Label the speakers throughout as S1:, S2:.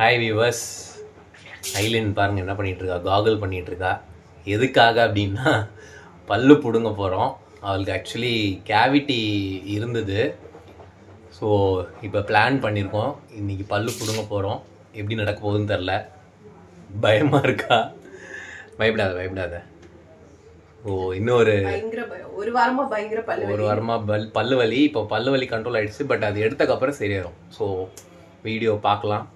S1: Hi viewers. ஐலின் பாருங்கள் என்ன பண்ணிகிட்ருக்கா, காகல் பண்ணிகிட்ருக்கா. எதுக்காக அப்படின்னா பல்லு பிடுங்க போகிறோம். அவளுக்கு ஆக்சுவலி கேவிட்டி இருந்தது. ஸோ இப்போ பிளான் பண்ணியிருக்கோம், இன்றைக்கி பல்லு பிடுங்க போகிறோம். எப்படி நடக்க போகுதுன்னு தெரில, பயமாக இருக்கா. பயப்படாத. ஓ இன்னும்
S2: ஒரு வாரமாக
S1: பல்லு வலி. இப்போ பல்லு வலி கண்ட்ரோல் ஆகிடுச்சு, பட் அது எடுத்தக்கப்புறம் சரியாயிடும். ஸோ வீடியோ பார்க்கலாம்.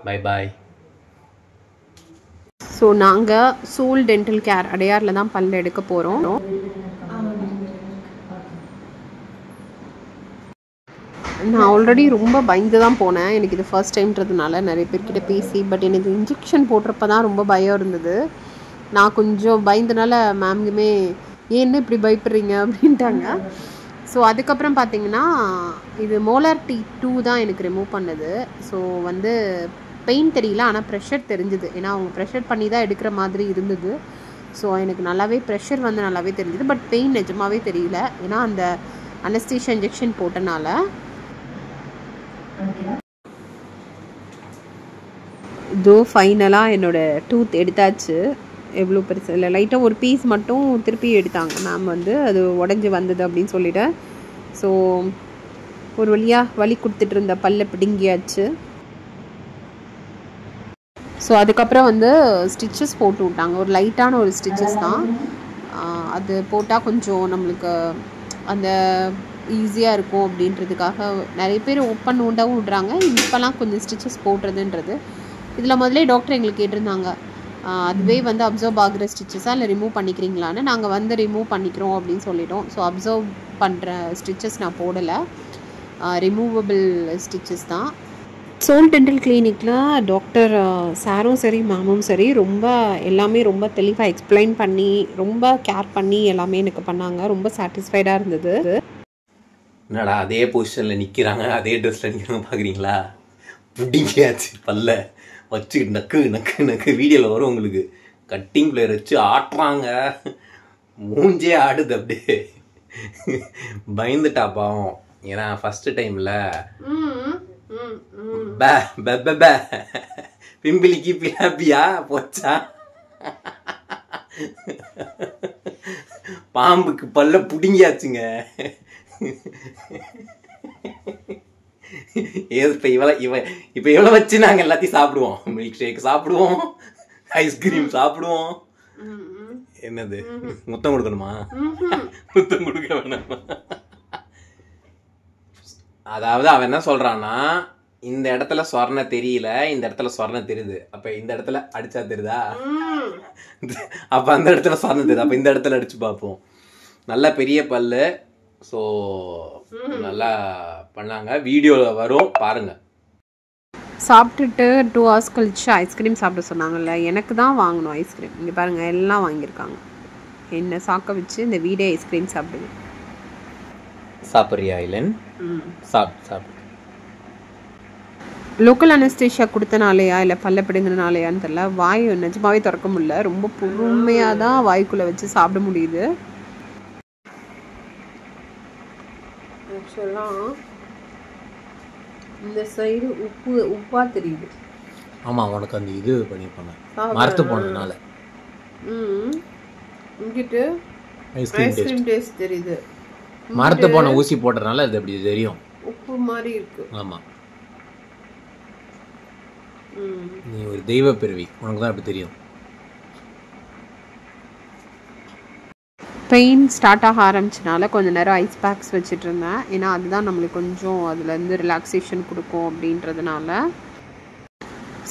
S1: பாய்.
S2: ஸோ நாங்கள் சோல் டென்டல் கேர் அடையாரில் தான் பல் எடுக்க போகிறோம். நான் ஆல்ரெடி ரொம்ப பயந்து தான் போனேன். எனக்கு இது ஃபர்ஸ்ட் டைம்ன்றதுனால நிறைய பேர்கிட்ட பேசி, பட் எனக்கு இன்ஜெக்ஷன் போடுறப்ப தான் ரொம்ப பயம் இருந்தது. நான் கொஞ்சம் பயந்தனால மேம்குமே ஏன்னு இப்படி பயப்படுறீங்க அப்படின்ட்டாங்க. ஸோ அதுக்கப்புறம் பார்த்தீங்கன்னா இது மோலார் T2 தான் எனக்கு ரிமூவ் பண்ணது. ஸோ வந்து பெயின் தெரியல, ஆனால் ப்ரெஷர் தெரிஞ்சுது. ஏன்னா அவங்க ப்ரெஷர் பண்ணி தான் எடுக்கிற மாதிரி இருந்தது. ஸோ எனக்கு நல்லாவே ப்ரெஷர் வந்து நல்லாவே தெரிஞ்சுது, பட் பெயின் நிஜமாகவே தெரியல. ஏன்னா அந்த அனஸ்தீஷியா இன்ஜெக்ஷன் போட்டனால. இதோ ஃபைனலாக என்னோடய டூத் எடுத்தாச்சு. எவ்வளோ பெருசு இல்லை, லைட்டாக ஒரு பீஸ் மட்டும் திருப்பி எடுத்தாங்க மேம். வந்து அது உடஞ்சி வந்தது அப்படின்னு சொல்லிட்டு. ஸோ ஒரு வழியாக வலி கொடுத்துட்டு இருந்த பல்ல பிடுங்கியாச்சு. ஸோ அதுக்கப்புறம் வந்து ஸ்டிச்சஸ் போட்டு விட்டாங்க. ஒரு லைட்டான ஒரு ஸ்டிச்சஸ் தான். அது போட்டால் கொஞ்சம் நம்மளுக்கு அந்த ஈஸியாக இருக்கும் அப்படின்றதுக்காக நிறைய பேர் ஓப்பன் உண்டாகவும் விட்றாங்க. இப்போலாம் கொஞ்சம் ஸ்டிச்சஸ் போடுறதுன்றது இதில் முதலே டாக்டர் எங்களுக்கு கேட்டிருந்தாங்க, அதுவே வந்து அப்சர்வ் ஆகிற ஸ்டிச்சஸாக இல்லை ரிமூவ் பண்ணிக்கிறீங்களான்னு. நாங்கள் வந்து ரிமூவ் பண்ணிக்கிறோம் அப்படின்னு சொல்லிட்டோம். ஸோ அப்சர்வ் பண்ணுற ஸ்டிச்சஸ் நான் போடலை, ரிமூவபிள் ஸ்டிச்சஸ் தான். சோல் டென்டல் கிளினிக்கில் டாக்டர் சாரும் சரி மேமும் சரி எல்லாமே ரொம்ப தெளிவாக எக்ஸ்பிளைன் பண்ணி ரொம்ப கேர் பண்ணி எல்லாமே எனக்கு பண்ணாங்க. ரொம்ப சாட்டிஸ்ஃபைடாக இருந்தது.
S1: என்னடா அதே பொசிஷனில் நிற்கிறாங்க, அதே ட்ரெஸ்ஸில் நிற்கிறாங்க பார்க்குறீங்களா? பிடிக்காச்சு பல்ல வச்சு நக்கு வீடியோவில் வரும் உங்களுக்கு. கட்டிங் பிளேயர் வச்சு ஆட்டுறாங்க, மூஞ்சே ஆடுது அப்படியே. பயந்துட்டா பாவம், ஏன்னா ஃபஸ்ட்டு டைமில் பிம்பிளிக்கு பிளாப்பியா போச்சா. பாம்புக்கு பல்ல புடிங்கியாச்சுங்க. இப்ப இவ்வளவு வச்சு நாங்க எல்லாத்தையும் சாப்பிடுவோம். மில்க் ஷேக் சாப்பிடுவோம், ஐஸ்கிரீம் சாப்பிடுவோம். என்னது முத்தம் கொடுக்கணுமா? முத்தம் கொடுக்க வேணாமா? அதாவது அவன் என்ன சொல்றான்னா, இந்த இடத்துல சொர்ண தெரியல, இந்த இடத்துல சொர்ண தெரியுது. அப்ப இந்த இடத்துல அடிச்சா தெரியுதா? அப்ப அந்த இடத்துல சொர்ண தெரியுது. அப்ப இந்த இடத்துல அடிச்சு பார்ப்போம். நல்ல பெரிய பல்லு. ஸோ நல்லா பண்ணாங்க, வீடியோவில் வரும் பாருங்க.
S2: சாப்பிட்டுட்டு 2 hours கழிச்சு ஐஸ்கிரீம் சாப்பிட சொன்னாங்கல்ல, எனக்கு தான் வாங்கணும் ஐஸ்கிரீம். இங்கே பாருங்கள் எல்லாம் வாங்கியிருக்காங்க. என்ன சாக்க வச்சு இந்த வீடே ஐஸ்கிரீம் சாப்பிடுது.
S1: சாப்பிட்றியா ஐலன்? சாப்பிடு.
S2: லோக்கல் அனஸ்தீஷியா கொடுத்தனாலையா இல்லை பல்ல பிடுங்கினாலையான்னு தெரியல, வாய் நிஜமாவே திறக்க முடியல. ரொம்ப பொறுமையாக தான் வாய்க்குள்ளே வச்சு சாப்பிட முடியுது. ஆக்சுவலாக இந்த சைடு உப்பாக தெரியுது.
S1: ஆமாம், உனக்கு அந்த இது பண்ணியிருப்பாங்க மரத்து போனதுனால.
S2: இங்கிட்டு ஐஸ்கிரீம் டேஸ்ட் தெரியுது.
S1: மரத்து போன ஊசி போட்டதுனால அது அப்படி தெரியும்,
S2: உப்பு மாதிரி இருக்கு.
S1: ஆமாம், நீ ஒரு தெய்வ பிறவி, உனக்கு தான் அப்படி தெரியும்.
S2: பெயின் ஸ்டார்ட் ஆக ஆரம்பிச்சனால கொஞ்சம் நேரம் ஐஸ் பேக்ஸ் வச்சுட்டு இருந்தேன். ஏன்னா அதுதான் நம்மளுக்கு கொஞ்சம் அதுலேருந்து ரிலாக்ஸேஷன் கொடுக்கும் அப்படின்றதுனால.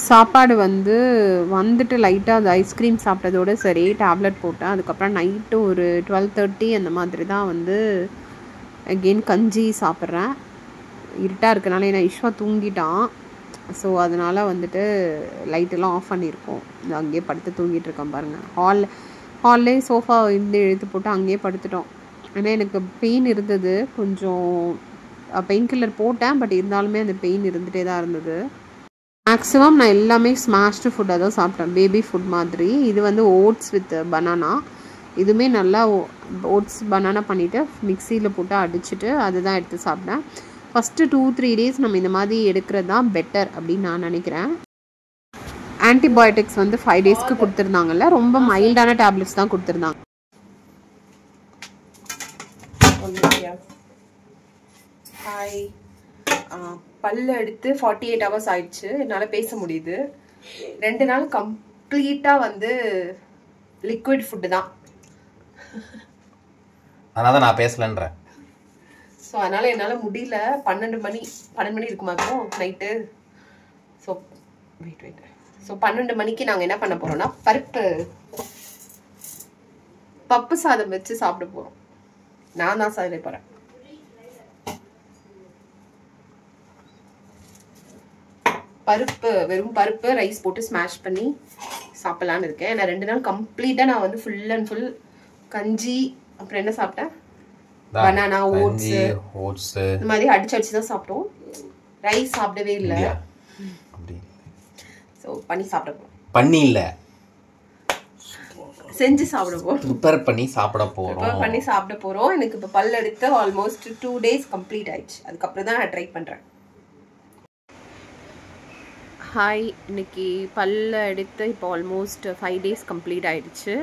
S2: சாப்பாடு வந்துட்டு லைட்டாக அது ஐஸ்கிரீம் சாப்பிட்டதோடு சரி டேப்லெட் போட்டேன். அதுக்கப்புறம் நைட்டு ஒரு 12:30 அந்த மாதிரி தான் அகெயின் கஞ்சி சாப்பிட்றேன். இருட்டாக இருக்கனால, ஏன்னா இஷ்வா தூங்கிட்டான். ஸோ அதனால் லைட்டெல்லாம் ஆஃப் பண்ணியிருக்கோம். அங்கேயே படுத்து தூங்கிட்டு இருக்கேன் பாருங்கள். ஹால்லே சோஃபா இழுத்து போட்டு அங்கேயே படுத்துட்டோம். ஏன்னா எனக்கு பெயின் இருந்தது, கொஞ்சம் பெயின் கில்லர் போட்டேன், பட் இருந்தாலுமே அந்த பெயின் இருந்துகிட்டே தான் இருந்தது. மேக்ஸிமம் நான் எல்லாமே ஸ்மாஷ்டு ஃபுட்டாக தான் சாப்பிட்டேன், பேபி ஃபுட் மாதிரி. இது ஓட்ஸ் வித் பனானா. இதுவுமே நல்லா ஓட்ஸ் பனானா பண்ணிவிட்டு மிக்சியில் போட்டு அடிச்சுட்டு அதுதான் எடுத்து சாப்பிட்டேன். ஃபஸ்ட்டு 2-3 டேஸ் நம்ம இந்த மாதிரி எடுக்கிறது தான் பெட்டர் அப்படின்னு நான் நினைக்கிறேன். ஆன்டிபயோட்டிக்ஸ் வந்து 5 டேஸ்க்கு கொடுத்துருந்தாங்கல்ல, ரொம்ப மைல்டான டேப்லெட்ஸ் தான் கொடுத்துருந்தாங்க. ஹாய், பல்லு எடுத்து 48 hours ஆயிடுச்சு. என்னால் பேச முடியுது. 2 நாள் கம்ப்ளீட்டாக வந்து லிக்விட் ஃபுட்டு தான்.
S1: அதனால தான் நான் பேசலன்றேன்.
S2: ஸோ அதனால் என்னால் முடியல. 12 மணி இருக்குமா இருக்கும் நைட்டு. ஸோ வெயிட் ஸோ 12 மணிக்கு நாங்கள் என்ன பண்ண போகிறோம்னா பப்பு சாதம் வச்சு சாப்பிட போகிறோம். நான் தான் சாப்பிட போகிறேன். வெறும் பருப்பு ரைஸ் போட்டு ஸ்மாஷ் பண்ணி சாப்பிடலான்னு இருக்கேன். நான் 2 நாள் கம்ப்ளீட்டாக நான் வந்து ஃபுல் அண்ட் ஃபுல் கஞ்சி, அப்புறம் என்ன சாப்பிட்டேன், பனானா, ஓட்ஸ் இந்த மாதிரி அடிச்சு தான் சாப்பிட்டோம். ரைஸ் சாப்பிடவே இல்லை. ஸோ பண்ணி சாப்பிட போகிறோம். பண்ணி இல்லை, செஞ்சு சாப்பிட போகிறோம். ப்ரிப்பேர் பண்ணி சாப்பிட போகிறோம். எனக்கு இப்போ பல் எடுத்து ஆல்மோஸ்ட் 2 days கம்ப்ளீட் ஆயிடுச்சு. அதுக்கப்புறம் தான் நான் ட்ரை பண்ணுறேன். ஹாய், இன்னைக்கு பல்ல எடுத்து இப்போ ஆல்மோஸ்ட் 5 days கம்ப்ளீட் ஆயிடுச்சு.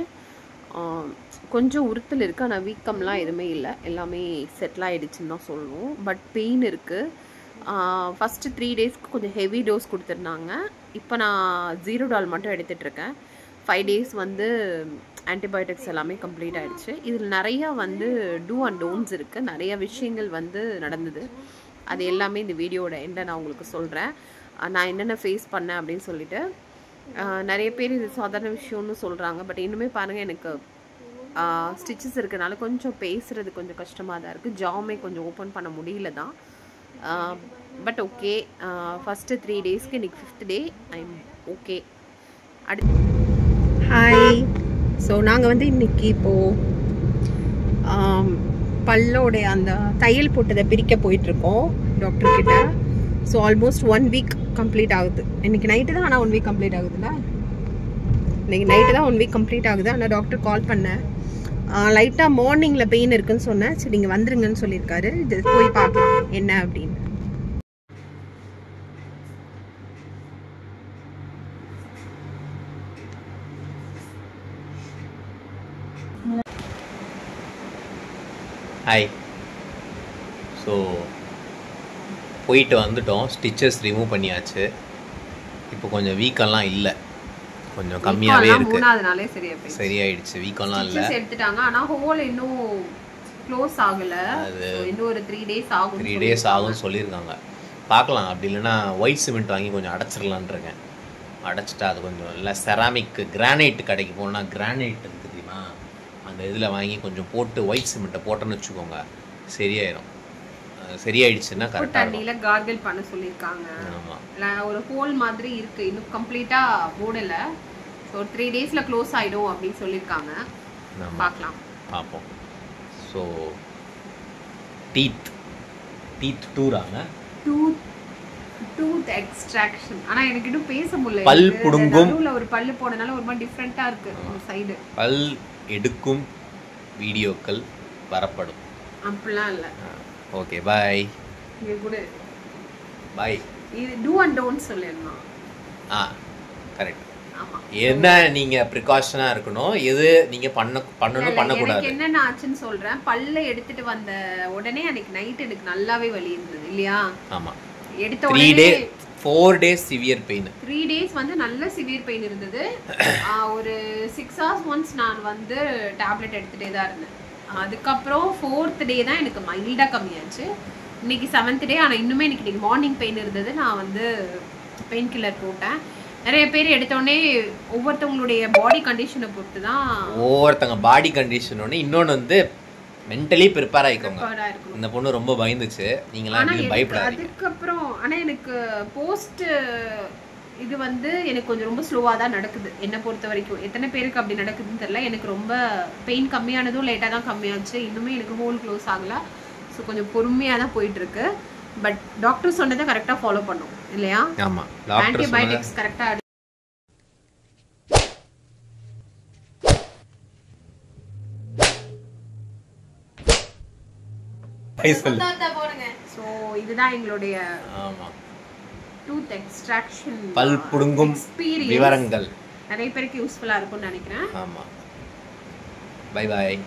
S2: கொஞ்சம் உறுத்தல் இருக்குது, ஆனால் வீக்கம்லாம் எதுவுமே இல்லை. எல்லாமே செட்டில் ஆகிடுச்சுன்னு தான் சொல்லணும். பட் பெயின் இருக்குது. ஃபஸ்ட்டு 3 daysக்கு கொஞ்சம் ஹெவி டோஸ் கொடுத்துருந்தாங்க. இப்போ நான் ஜீரோடால் மட்டும் எடுத்துகிட்ருக்கேன். 5 days வந்து ஆன்டிபயோட்டிக்ஸ் எல்லாமே கம்ப்ளீட் ஆகிடுச்சு. இதில் நிறையா வந்து டூ அண்ட் டோன்ட்ஸ் இருக்குது. நிறைய விஷயங்கள் வந்து நடந்தது. அது எல்லாமே இந்த வீடியோட எண்டை நான் உங்களுக்கு சொல்கிறேன். நான் என்னென்ன ஃபேஸ் பண்ணேன் அப்படின்னு சொல்லிட்டு. நிறைய பேர் இது சாதாரண விஷயம்னு சொல்கிறாங்க. பட் இன்னுமே பாருங்கள், எனக்கு ஸ்டிச்சஸ் இருக்கிறனால கொஞ்சம் பேசுகிறது கொஞ்சம் கஷ்டமாக தான் இருக்குது. ஜாமே கொஞ்சம் ஓப்பன் பண்ண முடியல தான். பட் ஓகே, ஃபஸ்ட்டு 3 daysக்கு இன்றைக்கி 5th day I'm okay. Hi, so நாங்கள் வந்து இன்றைக்கி இப்போது பல்லோடைய அந்த தையல் போட்டதை பிரிக்க போயிட்டுருக்கோம் டாக்டர்கிட்ட. ஸோ ஆல்மோஸ்ட் 1 week கம்ப்ளீட் ஆகுது. இன்றைக்கி நைட்டு தான், ஆனால் 1 week கம்ப்ளீட் ஆகுதுல்ல. இன்றைக்கி நைட்டு தான் 1 week கம்ப்ளீட் ஆகுது. ஆனால் டாக்டர் கால் பண்ணேன். லைட்டாக மார்னிங்கில் பெயின் இருக்குன்னு சொன்னேன். சரி நீங்கள் வந்துருங்கன்னு சொல்லியிருக்காரு. இது போய் பார்க்கலாம் என்ன அப்படின்னு.
S1: ஹாய், ஸோ போயிட்டு வந்துட்டோம். ஸ்டிச்சஸ் ரிமூவ் பண்ணியாச்சு. இப்போ கொஞ்சம் வீக்கெல்லாம் இல்லை, கொஞ்சம் கம்மியாகவே இருக்குது. சரியாயிடுச்சு, வீக்கெல்லாம் இல்லை.
S2: எடுத்துட்டாங்க, ஆனால் ஹோல் இன்னும் க்ளோஸ் ஆகலை. அது இன்னும் ஒரு 3 days ஆகும்.
S1: 3 days ஆகும்னு சொல்லியிருக்காங்க. பார்க்கலாம். அப்படி இல்லைன்னா ஒயிட் சிமெண்ட் வாங்கி கொஞ்சம் அடைச்சிடலான் இருக்கேன். அடைச்சிட்டா அது கொஞ்சம் இல்லை. செராமிக் கிரானைட் கடைக்கு போனால் கிரானைட் இருக்குது தெரியுமா, அந்த இதில் வாங்கி கொஞ்சம் போட்டு ஒயிட் சிமெண்ட்டை போட்டோன்னு வச்சுக்கோங்க, சரியாயிடும். சரியாயிடுச்சுன்னா கரெக்டாக
S2: தண்ணியில் கார்கிள் பண்ண சொல்லியிருக்காங்க. ஆமாம், ஒரு ஹோல் மாதிரி இருக்குது, இன்னும் கம்ப்ளீட்டாக மூடலை. ஸோ ஒரு 3 daysல க்ளோஸ் ஆகிடும் அப்படின்னு சொல்லியிருக்காங்க. பார்க்கலாம்,
S1: பார்ப்போம். ஸோ டீத் டூராங்க,
S2: டூத் எக்ஸ்ட்ராக்ஷன். ஆனா எனக்கு இன்னும் பேச முடியல.
S1: பல் புடுங்கும்,
S2: ஒரு பல்லு போனனால ஒரு மாதிரி டிஃபரெண்டா இருக்கு இந்த சைடு.
S1: பல் எடுக்கும் வீடியோக்கள் வரப்படும்.
S2: அப்படிலாம் இல்ல.
S1: Okay, bye.
S2: நீ கூட
S1: பை.
S2: இது டூ அண்ட் டோன்ட் சொல்லிருந்தா.
S1: கரெக்ட். ஆமா, என்ன நீங்க பிரிகாஷனா இருக்கணும், எது நீங்க பண்ணணும் பண்ண கூடாது.
S2: எனக்கு என்னென்ன ஆச்சுன்னு சொல்றேன். பல்ல எடுத்துட்டு வந்த உடனே அன்னைக்கு நைட் எனக்கு நல்லாவே வலி இருந்தது இல்லையா?
S1: ஆமா,
S2: எடுத்த உடனே
S1: 4 days சிவியர் பெயின்.
S2: 3 days வந்து நல்ல சிவியர் பெயின் இருந்தது. ஒரு 6 hours once நான் வந்து டேப்லெட் எடுத்துகிட்டே தான் இருந்தேன். அதுக்கப்புறம் 4th day தான் எனக்கு மைல்டாக கம்மியாச்சு. இன்னைக்கு 7th day. ஆனால் இன்னுமே இன்னைக்கு மார்னிங் பெயின் இருந்தது. நான் வந்து பெயின் கில்லர் போட்டேன். நிறைய பேர் எடுத்தோடனே ஒவ்வொருத்தவங்களுடைய பாடி கண்டிஷனை பொறுத்து தான்,
S1: ஒவ்வொருத்தங்க பாடி கண்டிஷன் ஒன்று. இன்னொன்று வந்து மென்டலி ப்ரிப்பேர் ஆகிக்கோங்க. இந்த பொண்ணு ரொம்ப பயந்துச்சு, நீங்களாம் பயப்படாதீங்க.
S2: அதுக்கப்புறம் ஆனால் எனக்கு போஸ்ட் இது வந்து எனக்கு கொஞ்சம் ரொம்ப ஸ்லோவாக தான் நடக்குது என்னை பொறுத்த வரைக்கும். எத்தனை பேருக்கு அப்படி நடக்குதுன்னு தெரியல. எனக்கு ரொம்ப பெயின் கம்மியானதும் லேட்டாக தான் கம்மியாச்சு. இன்னுமே எனக்கு ஹோல் க்ளோஸ் ஆகலை. ஸோ கொஞ்சம் பொறுமையாக தான் போயிட்டுருக்கு. பட் டாக்டர் சொன்னதை கரெக்டாக ஃபாலோ பண்ணோம் இல்லையா?
S1: ஆமாம்,
S2: ஆன்டிபயோட்டிக்ஸ் கரெக்டாக. ஸோ இதுதான் எங்களுடைய
S1: ஆமாம்,
S2: டூத் எக்ஸ்ட்ராக்ஷன்
S1: பல் புடுங்கும் விவரங்கள்
S2: நிறைய பேருக்கு யூஸ்ஃபுல்லாக இருக்கும்னு நினைக்கிறேன்.
S1: ஆமாம். Bye bye.